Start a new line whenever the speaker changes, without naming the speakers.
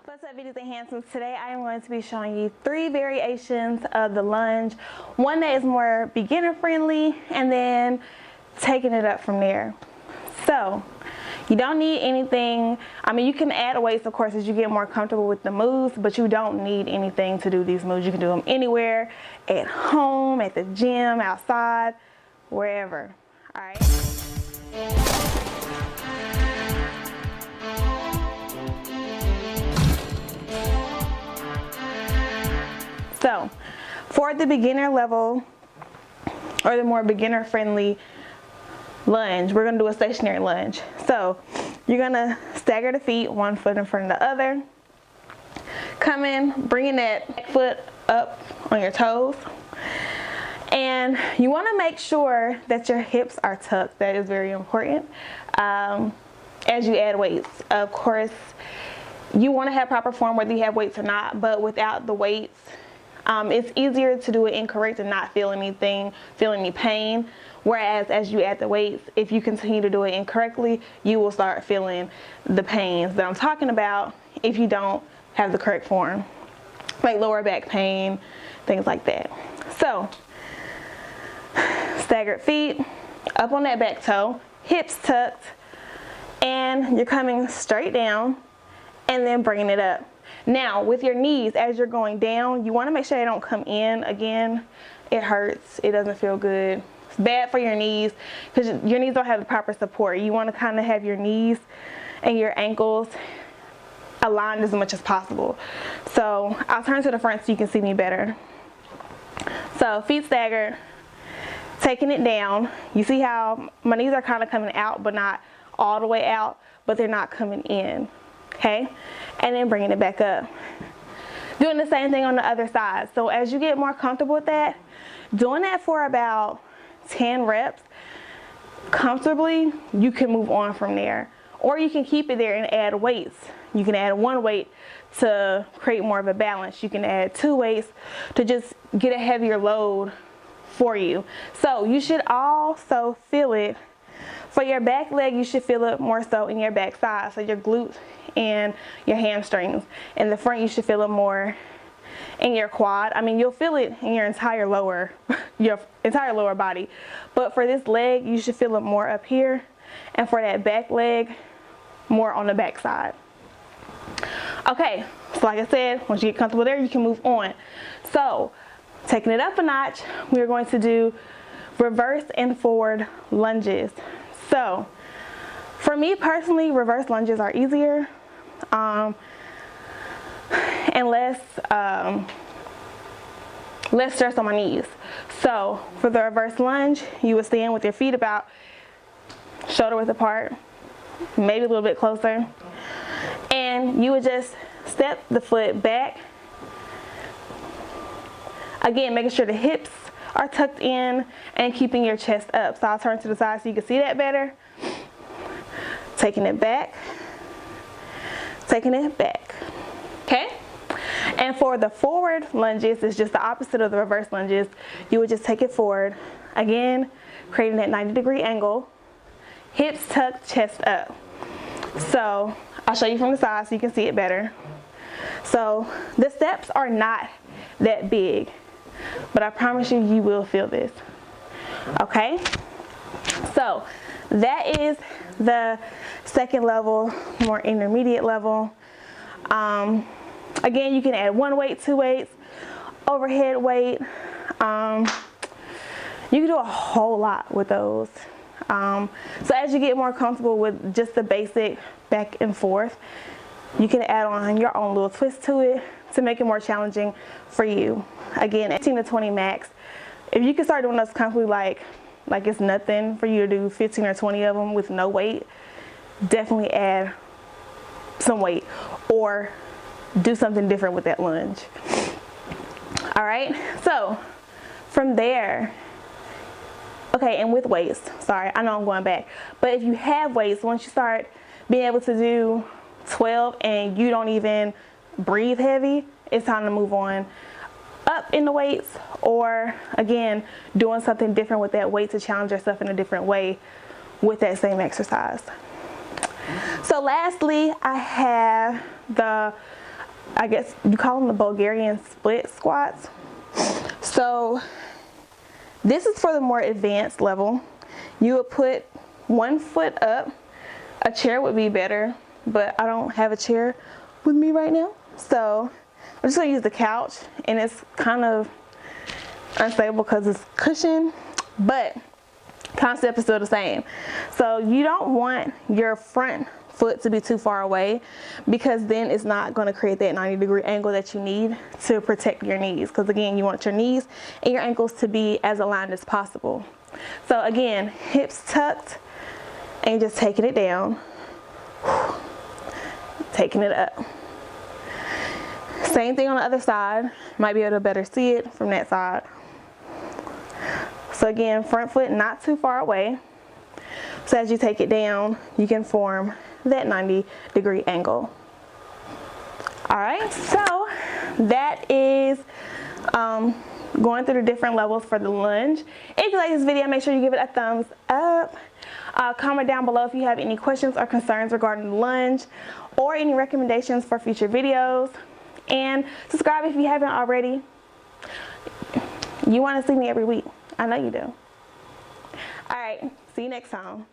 What's up, beauties and handsomes? Today I am going to be showing you 3 variations of the lunge. One that is more beginner friendly, and then taking it up from there. So you don't need anything. I mean, you can add weights, of course, as you get more comfortable with the moves, but you don't need anything to do these moves. You can do them anywhere, at home, at the gym, outside, wherever. All right. So for the beginner level, or the more beginner friendly lunge, we're gonna do a stationary lunge. So you're gonna stagger the feet, one foot in front of the other. Come in, bringing that foot up on your toes. And you wanna make sure that your hips are tucked. That is very important as you add weights. Of course, you wanna have proper form whether you have weights or not, but without the weights, it's easier to do it incorrect and not feel any pain. Whereas as you add the weights, if you continue to do it incorrectly, you will start feeling the pains that I'm talking about if you don't have the correct form, like lower back pain, things like that. So staggered feet, up on that back toe, hips tucked, and you're coming straight down and then bringing it up. Now with your knees, as you're going down, you want to make sure they don't come in again. It hurts, it doesn't feel good. It's bad for your knees because your knees don't have the proper support. You want to kind of have your knees and your ankles aligned as much as possible. So I'll turn to the front so you can see me better. So feet staggered, taking it down. You see how my knees are kind of coming out, but not all the way out, but they're not coming in. Okay, and then bringing it back up. Doing the same thing on the other side. So as you get more comfortable with that, doing that for about 10 reps comfortably, you can move on from there. Or you can keep it there and add weights. You can add 1 weight to create more of a balance. You can add 2 weights to just get a heavier load for you. So you should also feel it. For your back leg, you should feel it more so in your back side, so your glutes and your hamstrings. In the front, you should feel it more in your quad. I mean, you'll feel it in your entire lower body. But for this leg, you should feel it more up here. And for that back leg, more on the back side. Okay, so like I said, once you get comfortable there, you can move on. So, taking it up a notch, we're going to do reverse and forward lunges. So, for me personally, reverse lunges are easier and less stress on my knees. So, for the reverse lunge, you would stand with your feet about shoulder width apart, maybe a little bit closer, and you would just step the foot back. Again, making sure the hips are tucked in and keeping your chest up. So I'll turn to the side so you can see that better. Taking it back, taking it back. Okay? And for the forward lunges, it's just the opposite of the reverse lunges. You would just take it forward. Again, creating that 90-degree angle. Hips tucked, chest up. So I'll show you from the side so you can see it better. So the steps are not that big, but I promise you, you will feel this. Okay? So that is the second level, more intermediate level. Again, you can add 1 weight, 2 weights, overhead weight. You can do a whole lot with those. So as you get more comfortable with just the basic back and forth, you can add on your own little twist to it to make it more challenging for you. Again, 18 to 20 max. If you can start doing those comfortably like it's nothing for you to do 15 or 20 of them with no weight, definitely add some weight or do something different with that lunge. All right, so from there, okay, and with weights, sorry, I know I'm going back, but if you have weights, once you start being able to do 12 and you don't even breathe heavy, it's time to move on up in the weights, or again, doing something different with that weight to challenge yourself in a different way with that same exercise. So lastly, I have the I guess you call them the Bulgarian split squats. So this is for the more advanced level. You would put one foot up. A chair would be better, but I don't have a chair with me right now. So I'm just gonna use the couch, and it's kind of unstable because it's cushioned, but concept is still the same. So you don't want your front foot to be too far away, because then it's not going to create that 90-degree angle that you need to protect your knees, because again, you want your knees and your ankles to be as aligned as possible. So again, hips tucked and just taking it down, taking it up. Same thing on the other side. Might be able to better see it from that side. So again, front foot not too far away. So as you take it down, you can form that 90-degree angle. All right, so that is going through the different levels for the lunge. If you like this video, make sure you give it a thumbs up. Comment down below if you have any questions or concerns regarding the lunge, or any recommendations for future videos. And subscribe if you haven't already. You want to see me every week. I know you do. All right, see you next time.